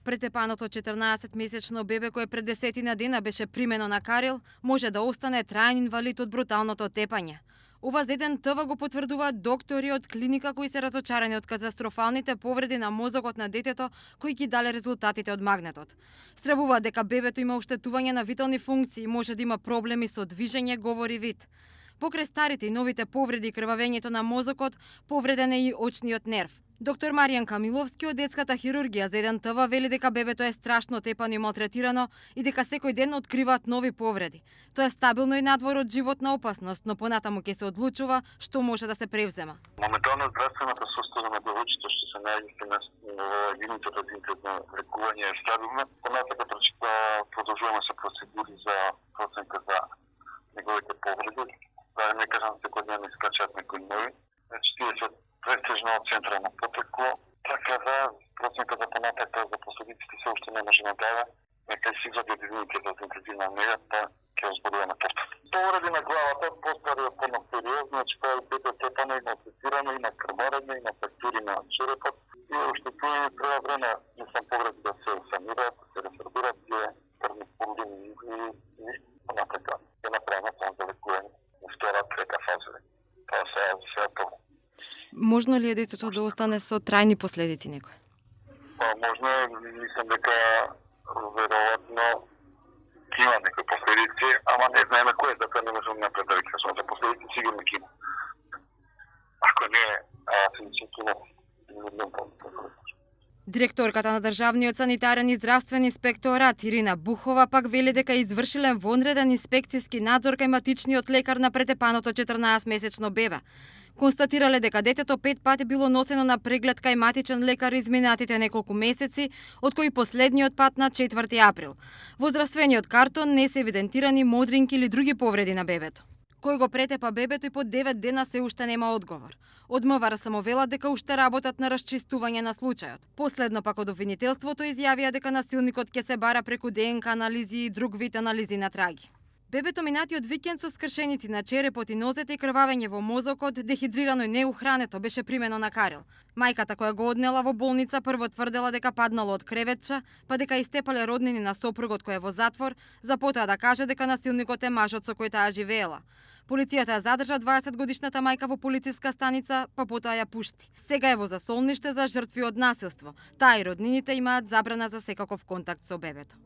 Претепаното 14-месечно бебе кое пред 10 дена беше примено на Карил, може да остане траен инвалид од бруталното тепање. Ова за еден ТВ го потврдуваат доктори од клиника кои се разочарани од катастрофалните повреди на мозокот на детето кои ги дале резултатите од магнетот. Стравуваат дека бебето има оштетување на витални функции и може да има проблеми со движење, говор и вид. Покрај старите и новите повреди и крвавењето на мозокот, повреден е и очниот нерв. Доктор Маријан Камиловски од детската хирургија за еден ТВ вели дека бебето е страшно тепано и малтретирано и дека секој ден откриваат нови повреди. Тоа е стабилно и надвор од животна опасност, но понатаму ќе се одлучува што може да се превзема. Моментално здравствената состојба на девојчето што се најде на единицата за интензивно лекување е стабилна. Понатака продолжуваме со процедури за проценка за неговите повреди. Да не кажам секој ден искачаат некои нови. Значи тие се престижно од централно потекло, така да проценката понатака за последиците се уште не може да дава. Нека си изоди од единицата за интензивна нега, па ќе разборуваме потоа. Повреди на главата постари одпорно период, значи тоа е бебе тепано и малтретирано, има крварење, има фрактури на черепот и оштетување треба време, не сам повреди да се санираат, да се ресорбираат, тие крвни проблеми и понатака ќе направиме план за лекување во втора, трета фаза. Тоа се тоа. Можно ли е детето да остане со трајни последици некои? Па можно е, мислам дека веројатно ќе има некои последици, ама не знаеме кои, затоа не можеме напред да кажеме за последици, сигурно ќе има. Ако не, физички не Директорката на Државниот санитарен и здравствен инспекторат Ирина Бухова пак вели дека е извршилен вонреден инспекцијски надзор кај матичниот лекар на претепаното 14-месечно бебе. Констатирале дека детето 5 пати било носено на преглед кај матичен лекар изминатите неколку месеци, од кои последниот пат на 4 април. Во здравствениот картон не се евидентирани модринки или други повреди на бебето. Кој го претепа бебето и по 9 дена се уште нема одговор. Од МВР само велат дека уште работат на расчистување на случајот. Последно пак од обвинителството изјавија дека насилникот ќе се бара преку ДНК анализи и друг вид анализи на траги. Бебето минатиот викенд со скршеници на черепот и нозете и крвавење во мозокот, дехидрирано и неухрането, беше примено на Карил. Мајката која го однела во болница прво тврдела дека паднало од креветча, па дека истепале роднини на сопругот кој е во затвор, за потоа да каже дека насилникот е мажот со кој таа живеела. Полицијата ја задржа 20-годишната мајка во полициска станица, па потоа ја пушти. Сега е во засолниште за жртви од насилство. Таа и роднините имаат забрана за секаков контакт со бебето.